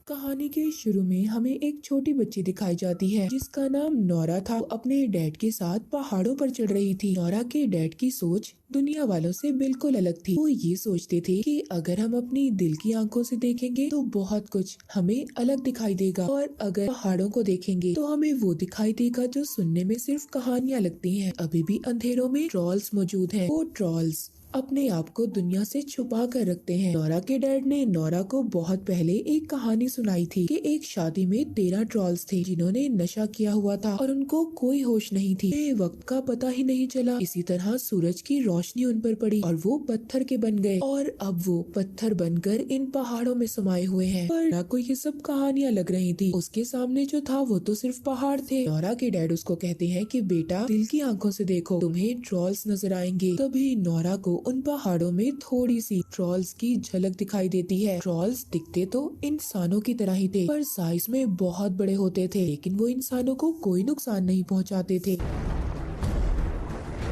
कहानी के शुरू में हमें एक छोटी बच्ची दिखाई जाती है जिसका नाम नोरा था। वो अपने डैड के साथ पहाड़ों पर चढ़ रही थी। नोरा के डैड की सोच दुनिया वालों से बिल्कुल अलग थी। वो ये सोचते थे कि अगर हम अपनी दिल की आंखों से देखेंगे तो बहुत कुछ हमें अलग दिखाई देगा, और अगर पहाड़ों को देखेंगे तो हमें वो दिखाई देगा जो सुनने में सिर्फ कहानियां लगती हैं। अभी भी अंधेरों में ट्रॉल्स मौजूद हैं। वो ट्रॉल्स अपने आप को दुनिया से छुपा कर रखते हैं। नोरा के डैड ने नोरा को बहुत पहले एक कहानी सुनाई थी कि एक शादी में 13 ट्रॉल्स थे जिन्होंने नशा किया हुआ था और उनको कोई होश नहीं थी। वक्त का पता ही नहीं चला। इसी तरह सूरज की रोशनी उन पर पड़ी और वो पत्थर के बन गए, और अब वो पत्थर बनकर इन पहाड़ों में समाये हुए हैं। पर नोरा को ये सब कहानियां लग रही थी। उसके सामने जो था वो तो सिर्फ पहाड़ थे। नोरा के डैड उसको कहते हैं कि बेटा, दिल की आंखों से देखो, तुम्हें ट्रॉल्स नजर आएंगे। तभी नोरा को उन पहाड़ों में थोड़ी सी ट्रॉल्स की झलक दिखाई देती है। ट्रॉल्स दिखते तो इंसानों की तरह ही थे, पर साइज में बहुत बड़े होते थे, लेकिन वो इंसानों को कोई नुकसान नहीं पहुंचाते थे।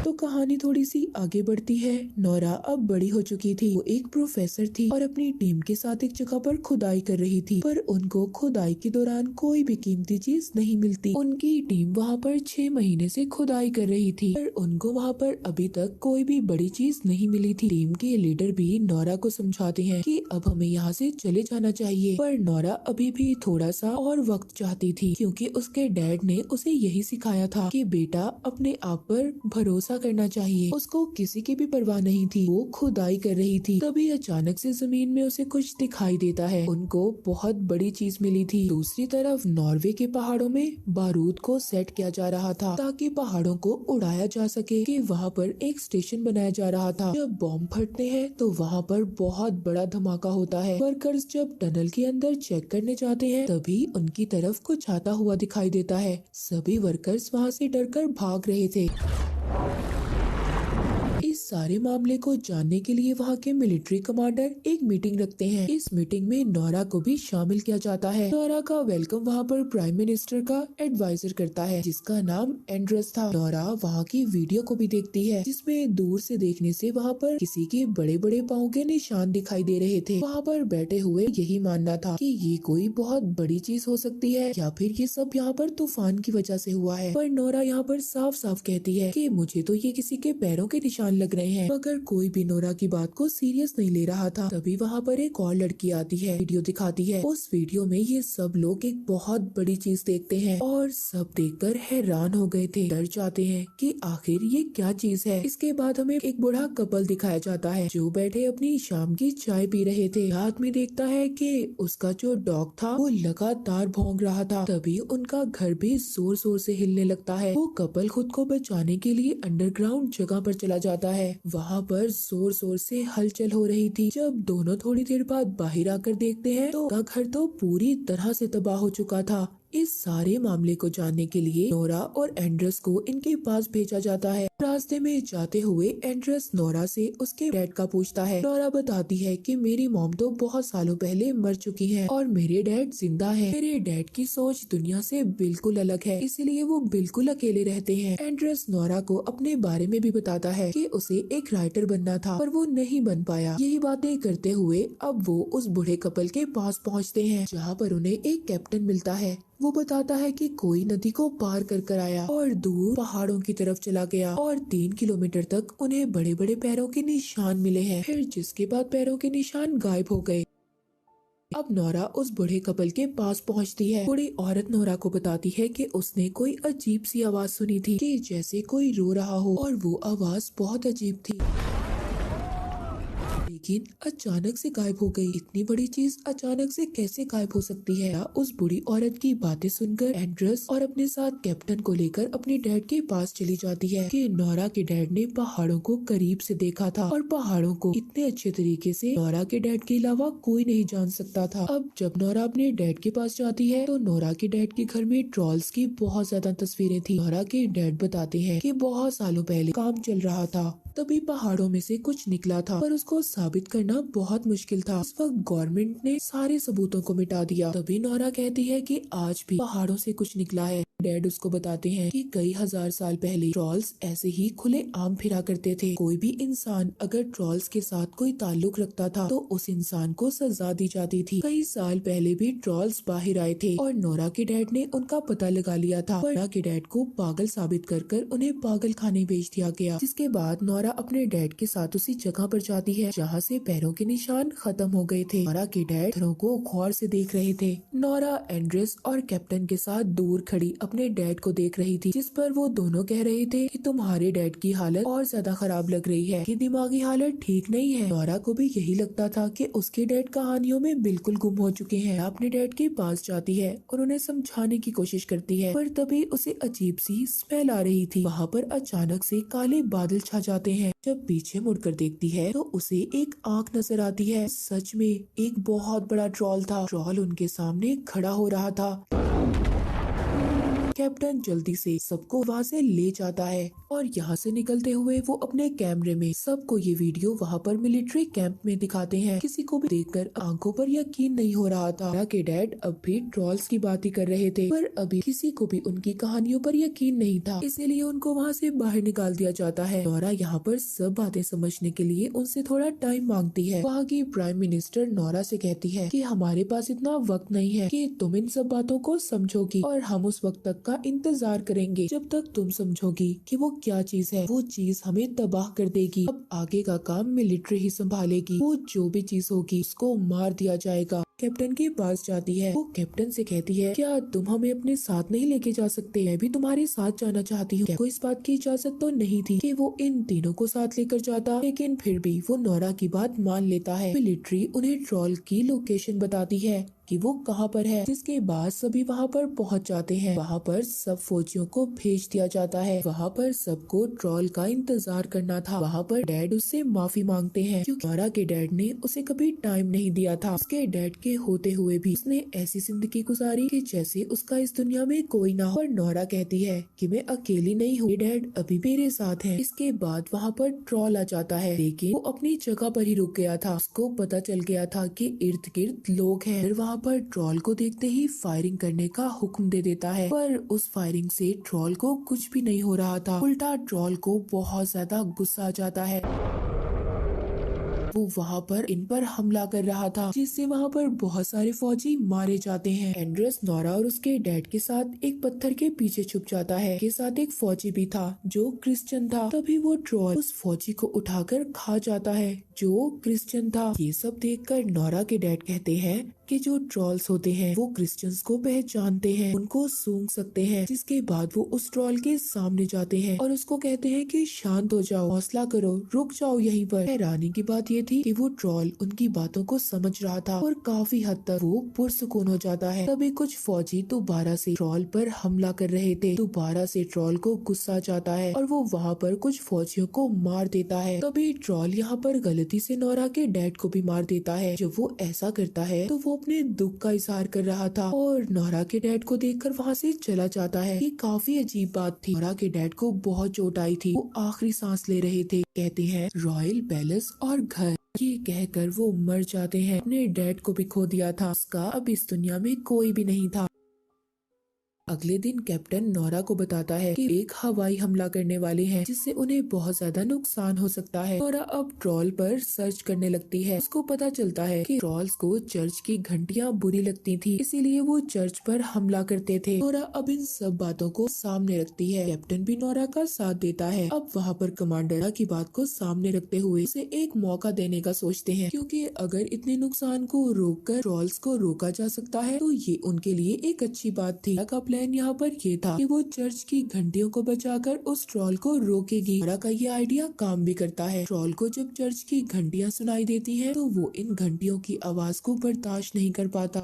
तो कहानी थोड़ी सी आगे बढ़ती है। नोरा अब बड़ी हो चुकी थी। वो एक प्रोफेसर थी और अपनी टीम के साथ एक जगह पर खुदाई कर रही थी, पर उनको खुदाई के दौरान कोई भी कीमती चीज नहीं मिलती। उनकी टीम वहाँ पर 6 महीने से खुदाई कर रही थी, पर उनको वहाँ पर अभी तक कोई भी बड़ी चीज नहीं मिली थी। टीम के लीडर भी नोरा को समझाते हैं कि अब हमें यहाँ से चले जाना चाहिए, पर नोरा अभी भी थोड़ा सा और वक्त चाहती थी, क्योंकि उसके डैड ने उसे यही सिखाया था कि बेटा, अपने आप पर भरोसा करना चाहिए। उसको किसी की भी परवाह नहीं थी। वो खुदाई कर रही थी। तभी अचानक से जमीन में उसे कुछ दिखाई देता है। उनको बहुत बड़ी चीज मिली थी। दूसरी तरफ नॉर्वे के पहाड़ों में बारूद को सेट किया जा रहा था ताकि पहाड़ों को उड़ाया जा सके। कि वहाँ पर एक स्टेशन बनाया जा रहा था। जब बॉम्ब फटते हैं तो वहाँ पर बहुत बड़ा धमाका होता है। वर्कर्स जब टनल के अंदर चेक करने जाते हैं तभी उनकी तरफ कुछ आता हुआ दिखाई देता है। सभी वर्कर्स वहाँ से डरकर भाग रहे थे। इस सारे मामले को जानने के लिए वहाँ के मिलिट्री कमांडर एक मीटिंग रखते हैं। इस मीटिंग में नोरा को भी शामिल किया जाता है। नोरा का वेलकम वहाँ पर प्राइम मिनिस्टर का एडवाइजर करता है जिसका नाम एंड्रस था। नोरा वहाँ की वीडियो को भी देखती है जिसमें दूर से देखने से वहाँ पर किसी के बड़े बड़े पाँव के निशान दिखाई दे रहे थे। वहाँ पर बैठे हुए यही मानना था कि ये कोई बहुत बड़ी चीज हो सकती है या फिर ये सब यहाँ पर तूफान की वजह से हुआ है। पर नोरा यहाँ पर साफ साफ कहती है कि मुझे तो ये किसी के पैरों के निशान लग रहे हैं, मगर कोई भी नोरा की बात को सीरियस नहीं ले रहा था। तभी वहाँ पर एक और लड़की आती है, वीडियो दिखाती है। उस वीडियो में ये सब लोग एक बहुत बड़ी चीज देखते हैं और सब देखकर हैरान हो गए थे, डर जाते हैं कि आखिर ये क्या चीज है। इसके बाद हमें एक बूढ़ा कपल दिखाया जाता है जो बैठे अपनी शाम की चाय पी रहे थे। आदमी देखता है कि उसका जो डॉग था वो लगातार भौंक रहा था। तभी उनका घर भी जोर जोर से हिलने लगता है। वो कपल खुद को बचाने के लिए अंडरग्राउंड जगह पर चला जाता है। वहाँ पर जोर जोर से हलचल हो रही थी। जब दोनों थोड़ी देर बाद बाहर आकर देखते हैं तो उनका घर तो पूरी तरह से तबाह हो चुका था। इस सारे मामले को जानने के लिए नोरा और एंड्रस को इनके पास भेजा जाता है। रास्ते में जाते हुए एंड्रस नोरा से उसके डैड का पूछता है। नोरा बताती है कि मेरी मॉम तो बहुत सालों पहले मर चुकी हैं और मेरे डैड जिंदा हैं। मेरे डैड की सोच दुनिया से बिल्कुल अलग है, इसलिए वो बिल्कुल अकेले रहते हैं। एंड्रस नोरा को अपने बारे में भी बताता है कि उसे एक राइटर बनना था पर वो नहीं बन पाया। यही बातें करते हुए अब वो उस बूढ़े कपल के पास पहुँचते हैं जहाँ पर उन्हें एक कैप्टन मिलता है। वो बताता है कि कोई नदी को पार कर आया और दूर पहाड़ों की तरफ चला गया और 3 किलोमीटर तक उन्हें बड़े बड़े पैरों के निशान मिले हैं, फिर जिसके बाद पैरों के निशान गायब हो गए। अब नोरा उस बूढ़े कपल के पास पहुंचती है। बूढ़ी औरत नोरा को बताती है कि उसने कोई अजीब सी आवाज सुनी थी कि जैसे कोई रो रहा हो, और वो आवाज बहुत अजीब थी लेकिन अचानक से गायब हो गई। इतनी बड़ी चीज अचानक से कैसे गायब हो सकती है? उस बूढ़ी औरत की बातें सुनकर एंड्रस और अपने साथ कैप्टन को लेकर अपने डैड के पास चली जाती है कि नोरा के डैड ने पहाड़ों को करीब से देखा था और पहाड़ों को इतने अच्छे तरीके से नोरा के डैड के अलावा कोई नहीं जान सकता था। अब जब नोरा अपने डैड के पास जाती है तो नोरा के डैड के घर में ट्रॉल्स की बहुत ज्यादा तस्वीरें थी। नोरा के डैड बताते हैं कि बहुत सालों पहले काम चल रहा था, तभी पहाड़ों में से कुछ निकला था, पर उसको साबित करना बहुत मुश्किल था। इस वक्त गवर्नमेंट ने सारे सबूतों को मिटा दिया। तभी नोरा कहती है कि आज भी पहाड़ों से कुछ निकला है। डैड उसको बताते हैं कि कई हजार साल पहले ट्रॉल्स ऐसे ही खुले आम फिरा करते थे। कोई भी इंसान अगर ट्रॉल्स के साथ कोई ताल्लुक रखता था तो उस इंसान को सजा दी जाती थी। कई साल पहले भी ट्रॉल्स बाहर आए थे और नोरा के डैड ने उनका पता लगा लिया था। नोरा के डैड को पागल साबित कर उन्हें पागल खाने भेज दिया गया, जिसके बाद नोरा अपने डैड के साथ उसी जगह पर जाती है जहाँ से पैरों के निशान खत्म हो गए थे। नोरा के डैड पत्थरों को गौर से देख रहे थे। नोरा एंड्रेस और कैप्टन के साथ दूर खड़ी अपने डैड को देख रही थी, जिस पर वो दोनों कह रहे थे कि तुम्हारे डैड की हालत और ज्यादा खराब लग रही है, कि दिमागी हालत ठीक नहीं है। नोरा को भी यही लगता था कि उसके डैड कहानियों में बिल्कुल गुम हो चुके हैं। अपने डैड के पास जाती है और उन्हें समझाने की कोशिश करती है, पर तभी उसे अजीब सी स्मेल आ रही थी। वहाँ पर अचानक से काले बादल छा जाते हैं। जब पीछे मुड़कर देखती है तो उसे एक आंख नजर आती है। सच में एक बहुत बड़ा ट्रॉल था। ट्रॉल उनके सामने खड़ा हो रहा था। कैप्टन जल्दी से सबको वहाँ से ले जाता है और यहाँ से निकलते हुए वो अपने कैमरे में सबको ये वीडियो वहाँ पर मिलिट्री कैंप में दिखाते हैं। किसी को भी देखकर आंखों पर यकीन नहीं हो रहा था। नोरा के डैड अब भी ट्रॉल्स की बात ही कर रहे थे, पर अभी किसी को भी उनकी कहानियों पर यकीन नहीं था, इसीलिए उनको वहाँ से बाहर निकाल दिया जाता है। नोरा यहाँ पर सब बातें समझने के लिए उनसे थोड़ा टाइम मांगती है। वहाँ की प्राइम मिनिस्टर नोरा से कहती है कि हमारे पास इतना वक्त नहीं है कि तुम इन सब बातों को समझोगी, और हम उस वक्त तक का इंतजार करेंगे जब तक तुम समझोगी कि वो क्या चीज है। वो चीज हमें तबाह कर देगी। अब आगे का काम मिलिट्री ही संभालेगी। वो जो भी चीज होगी उसको मार दिया जाएगा। कैप्टन के पास जाती है। वो कैप्टन से कहती है, क्या तुम हमें अपने साथ नहीं लेके जा सकते? मैं भी तुम्हारे साथ जाना चाहती हूँ। को इस बात की इजाजत तो नहीं थी कि वो इन तीनों को साथ लेकर जाता, लेकिन फिर भी वो नोरा की बात मान लेता है। मिलिट्री उन्हें ट्रॉल की लोकेशन बताती है कि वो कहाँ पर है, जिसके बाद सभी वहाँ पर पहुँच जाते हैं। वहाँ पर सब फौजियों को भेज दिया जाता है। वहाँ पर सबको ट्रॉल का इंतजार करना था। वहाँ पर डैड उससे माफी मांगते हैं क्योंकि नोरा के डैड ने उसे कभी टाइम नहीं दिया था। उसके डैड के होते हुए भी उसने ऐसी जिंदगी गुजारी कि जैसे उसका इस दुनिया में कोई ना हो। और नोरा कहती है कि मैं अकेली नहीं हूँ, डैड अभी मेरे साथ है। इसके बाद वहाँ पर ट्रॉल आ जाता है, लेकिन वो अपनी जगह पर ही रुक गया था। उसको पता चल गया था कि इर्द गिर्द लोग हैं। फिर वहाँ पर ट्रॉल को देखते ही फायरिंग करने का हुक्म दे देता है, पर उस फायरिंग से ट्रॉल को कुछ भी नहीं हो रहा था। उल्टा ट्रॉल को बहुत ज्यादा गुस्सा आ जाता है। वो वहाँ पर इन पर हमला कर रहा था, जिससे वहाँ पर बहुत सारे फौजी मारे जाते हैं। एंड्रेस नोरा और उसके डैड के साथ एक पत्थर के पीछे छुप जाता है। के साथ एक फौजी भी था जो क्रिश्चियन था। तभी वो ट्रॉल उस फौजी को उठाकर खा जाता है जो क्रिश्चियन था। ये सब देखकर नोरा के डैड कहते हैं कि जो ट्रॉल्स होते हैं वो क्रिश्चियंस को पहचानते हैं, उनको सूंघ सकते हैं। जिसके बाद वो उस ट्रॉल के सामने जाते हैं और उसको कहते हैं कि शांत हो जाओ, हौसला करो, रुक जाओ यहीं पर। हैरानी की बात ये थी कि वो ट्रॉल उनकी बातों को समझ रहा था और काफी हद तक वो पुरसुकून हो जाता है। तभी कुछ फौजी दोबारा से ट्रॉल पर हमला कर रहे थे। दोबारा से ट्रॉल को गुस्सा जाता है और वो वहाँ पर कुछ फौजियों को मार देता है। तभी ट्रॉल यहाँ पर गलती से नोरा के डैड को भी मार देता है। जब वो ऐसा करता है तो वो अपने दुख का इजहार कर रहा था और नोरा के डैड को देखकर वहाँ से चला जाता है। ये काफी अजीब बात थी। नोरा के डैड को बहुत चोट आई थी। वो आखिरी सांस ले रहे थे। कहते हैं रॉयल पैलेस और घर, ये कहकर वो मर जाते हैं। अपने डैड को भी खो दिया था। उसका अब इस दुनिया में कोई भी नहीं था। अगले दिन कैप्टन नोरा को बताता है कि एक हवाई हमला करने वाले हैं, जिससे उन्हें बहुत ज्यादा नुकसान हो सकता है। नोरा अब ट्रॉल पर सर्च करने लगती है। उसको पता चलता है कि ट्रॉल्स को चर्च की घंटियां बुरी लगती थी, इसीलिए वो चर्च पर हमला करते थे। नोरा अब इन सब बातों को सामने रखती है। कैप्टन भी नोरा का साथ देता है। अब वहाँ पर कमांडर की बात को सामने रखते हुए उसे एक मौका देने का सोचते हैं, क्योंकि अगर इतने नुकसान को रोककर ट्रॉल्स को रोका जा सकता है तो ये उनके लिए एक अच्छी बात थी। प्लान यहाँ पर ये था कि वो चर्च की घंटियों को बचाकर उस ट्रॉल को रोकेगी। नोरा का ये आइडिया काम भी करता है। ट्रॉल को जब चर्च की घंटियाँ सुनाई देती हैं, तो वो इन घंटियों की आवाज को बर्दाश्त नहीं कर पाता,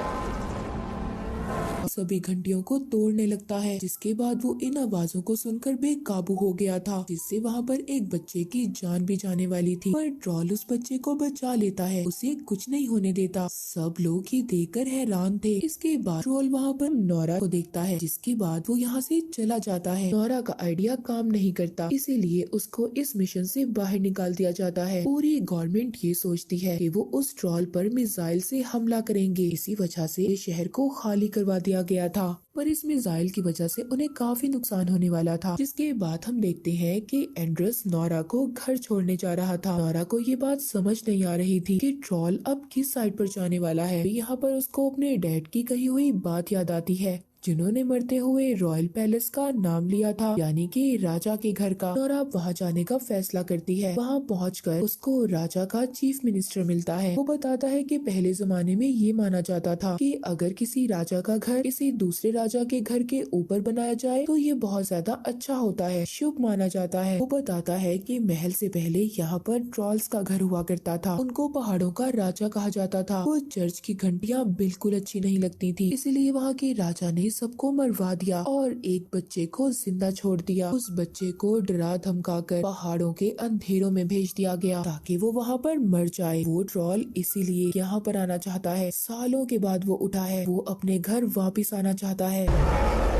सभी घंटियों को तोड़ने लगता है। जिसके बाद वो इन आवाजों को सुनकर बेकाबू हो गया था, जिससे वहाँ पर एक बच्चे की जान भी जाने वाली थी। पर ट्रॉल उस बच्चे को बचा लेता है, उसे कुछ नहीं होने देता। सब लोग ये देखकर हैरान थे। इसके बाद ट्रॉल वहाँ पर नोरा को देखता है, जिसके बाद वो यहाँ से चला जाता है। नोरा का आइडिया काम नहीं करता, इसीलिए उसको इस मिशन से बाहर निकाल दिया जाता है। पूरी गवर्नमेंट ये सोचती है कि वो उस ट्रॉल पर मिसाइल से हमला करेंगे। इसी वजह से शहर को खाली करवा दिया दिया गया था, पर इस मिसाइल की वजह से उन्हें काफी नुकसान होने वाला था। जिसके बाद हम देखते हैं कि एंड्रस नोरा को घर छोड़ने जा रहा था। नोरा को ये बात समझ नहीं आ रही थी कि ट्रॉल अब किस साइड पर जाने वाला है। यहाँ पर उसको अपने डैड की कही हुई बात याद आती है, जिन्होंने मरते हुए रॉयल पैलेस का नाम लिया था, यानी कि राजा के घर का। नोरा वहाँ जाने का फैसला करती है। वहाँ पहुंचकर उसको राजा का चीफ मिनिस्टर मिलता है। वो बताता है कि पहले जमाने में ये माना जाता था कि अगर किसी राजा का घर किसी दूसरे राजा के घर के ऊपर बनाया जाए तो ये बहुत ज्यादा अच्छा होता है, शुभ माना जाता है। वो बताता है कि महल से पहले यहाँ पर ट्रॉल्स का घर हुआ करता था, उनको पहाड़ों का राजा कहा जाता था। वो चर्च की घंटियाँ बिल्कुल अच्छी नहीं लगती थी, इसीलिए वहाँ के राजा ने सबको मरवा दिया और एक बच्चे को जिंदा छोड़ दिया। उस बच्चे को डरा धमकाकर पहाड़ों के अंधेरों में भेज दिया गया ताकि वो वहाँ पर मर जाए। वो ट्रॉल इसीलिए यहाँ पर आना चाहता है। सालों के बाद वो उठा है, वो अपने घर वापिस आना चाहता है।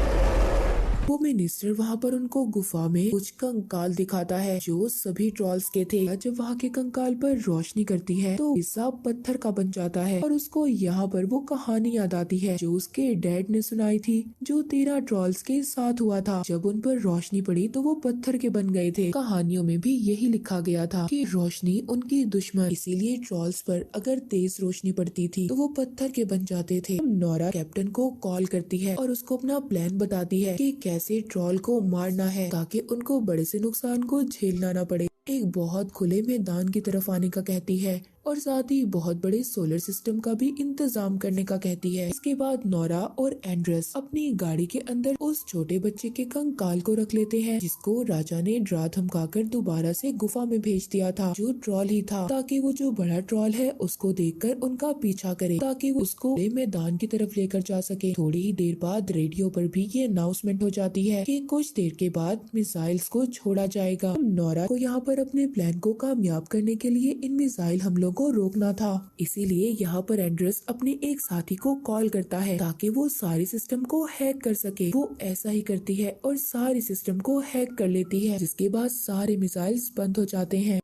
वो मिनिस्टर वहाँ पर उनको गुफा में कुछ कंकाल दिखाता है जो सभी ट्रॉल्स के थे। जब वहाँ के कंकाल पर रोशनी करती है तो हिस्सा पत्थर का बन जाता है और उसको यहाँ पर वो कहानी याद आती है जो उसके डैड ने सुनाई थी, जो 13 ट्रॉल्स के साथ हुआ था। जब उन पर रोशनी पड़ी तो वो पत्थर के बन गए थे। कहानियों में भी यही लिखा गया था कि रोशनी उनकी दुश्मन, इसीलिए ट्रॉल्स पर अगर तेज रोशनी पड़ती थी तो वो पत्थर के बन जाते थे। नोरा कैप्टन को कॉल करती है और उसको अपना प्लान बताती है कि कैसे ट्रॉल को मारना है ताकि उनको बड़े से नुकसान को झेलना न पड़े। एक बहुत खुले मैदान की तरफ आने का कहती है और साथ ही बहुत बड़े सोलर सिस्टम का भी इंतजाम करने का कहती है। इसके बाद नोरा और एंड्रस अपनी गाड़ी के अंदर उस छोटे बच्चे के कंकाल को रख लेते हैं, जिसको राजा ने डरा धमकाकर दोबारा से गुफा में भेज दिया था, जो ट्रॉल ही था, ताकि वो जो बड़ा ट्रॉल है उसको देखकर उनका पीछा करे ताकि वो उसको मैदान की तरफ लेकर जा सके। थोड़ी ही देर बाद रेडियो पर भी ये अनाउंसमेंट हो जाती है कि कुछ देर के बाद मिसाइल्स को छोड़ा जाएगा। नोरा को यहाँ पर अपने प्लान को कामयाब करने के लिए इन मिसाइल हमलों को रोकना था, इसीलिए यहाँ पर एंड्रस अपने एक साथी को कॉल करता है ताकि वो सारे सिस्टम को हैक कर सके। वो ऐसा ही करती है और सारे सिस्टम को हैक कर लेती है, जिसके बाद सारे मिसाइल्स बंद हो जाते हैं।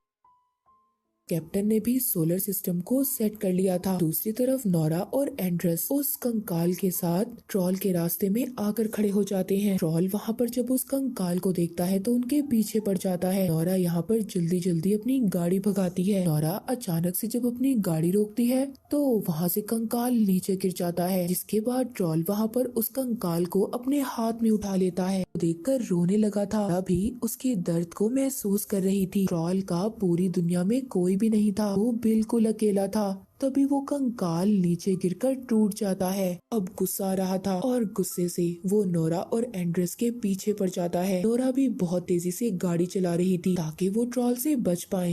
कैप्टन ने भी सोलर सिस्टम को सेट कर लिया था। दूसरी तरफ नोरा और एंड्रस उस कंकाल के साथ ट्रॉल के रास्ते में आकर खड़े हो जाते हैं। ट्रॉल वहाँ पर जब उस कंकाल को देखता है तो उनके पीछे पड़ जाता है। नोरा यहाँ पर जल्दी जल्दी अपनी गाड़ी भगाती है। नोरा अचानक से जब अपनी गाड़ी रोकती है तो वहाँ से कंकाल नीचे गिर जाता है, जिसके बाद ट्रॉल वहाँ पर उस कंकाल को अपने हाथ में उठा लेता है। देखकर रोने लगा था, अभी उसके दर्द को महसूस कर रही थी। ट्रॉल का पूरी दुनिया में कोई भी नहीं था, वो बिल्कुल अकेला था। तभी वो कंकाल नीचे गिरकर टूट जाता है। अब गुस्सा आ रहा था और गुस्से से वो नोरा और एंड्रस के पीछे पड़ जाता है। नोरा भी बहुत तेजी से गाड़ी चला रही थी ताकि वो ट्रॉल से बच पाए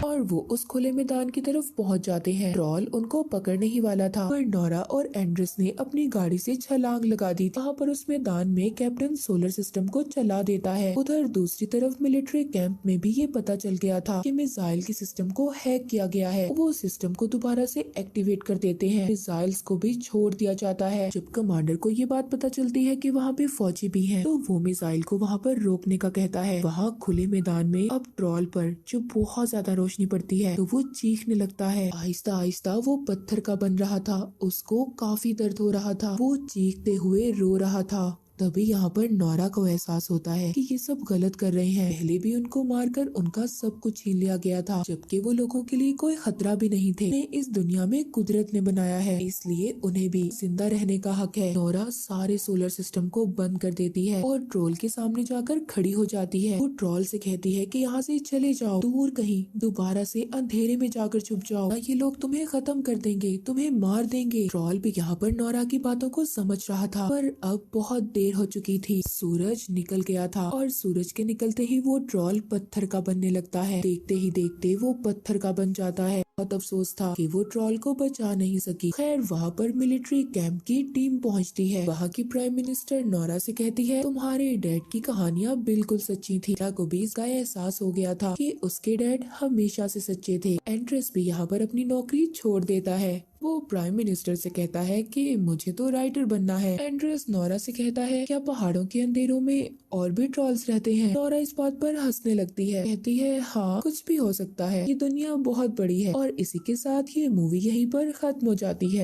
और वो उस खुले मैदान की तरफ पहुंच जाते हैं। ट्रॉल उनको पकड़ने ही वाला था, पर नोरा और एंड्रस ने अपनी गाड़ी से छलांग लगा दी। वहाँ पर उस मैदान में कैप्टन सोलर सिस्टम को चला देता है। उधर दूसरी तरफ मिलिट्री कैंप में भी ये पता चल गया था कि मिसाइल के सिस्टम को हैक किया गया है। वो सिस्टम को दोबारा से एक्टिवेट कर देते हैं। मिसाइल्स को भी छोड़ दिया जाता है। जब कमांडर को ये बात पता चलती है कि वहाँ पे फौजी भी हैं, तो वो मिसाइल को वहाँ पर रोकने का कहता है। वहाँ खुले मैदान में अब ट्रॉल पर जो बहुत ज्यादा रोशनी पड़ती है तो वो चीखने लगता है। आहिस्ता आहिस्ता वो पत्थर का बन रहा था, उसको काफी दर्द हो रहा था, वो चीखते हुए रो रहा था। तभी यहाँ पर नोरा को एहसास होता है कि ये सब गलत कर रहे हैं। पहले भी उनको मारकर उनका सब कुछ छीन लिया गया था, जबकि वो लोगों के लिए कोई खतरा भी नहीं थे। उन्हें इस दुनिया में कुदरत ने बनाया है, इसलिए उन्हें भी जिंदा रहने का हक है। नोरा सारे सोलर सिस्टम को बंद कर देती है और ट्रॉल के सामने जाकर खड़ी हो जाती है। वो ट्रॉल से कहती है कि यहाँ से चले जाओ, दूर कहीं, दोबारा से अंधेरे में जाकर छुप जाओ, ये लोग तुम्हें खत्म कर देंगे, तुम्हें मार देंगे। ट्रॉल भी यहाँ पर नोरा की बातों को समझ रहा था, पर अब बहुत देर हो चुकी थी। सूरज निकल गया था और सूरज के निकलते ही वो ट्रॉल पत्थर का बनने लगता है। देखते ही देखते वो पत्थर का बन जाता है। बहुत अफसोस था कि वो ट्रॉल को बचा नहीं सकी। खैर वहाँ पर मिलिट्री कैंप की टीम पहुँचती है। वहाँ की प्राइम मिनिस्टर नोरा से कहती है, तुम्हारे डैड की कहानियाँ बिल्कुल सच्ची थी। नोरा को भी इसका एहसास हो गया था कि उसके डैड हमेशा से सच्चे थे। एंड्रस भी यहाँ पर अपनी नौकरी छोड़ देता है। वो प्राइम मिनिस्टर से कहता है कि मुझे तो राइटर बनना है। एंड्रस नोरा से कहता है, क्या पहाड़ों के अंधेरों में और भी ट्रॉल्स रहते हैं? नोरा इस बात पर हंसने लगती है, कहती है, हाँ कुछ भी हो सकता है, ये दुनिया बहुत बड़ी है। और इसी के साथ ये मूवी यहीं पर खत्म हो जाती है।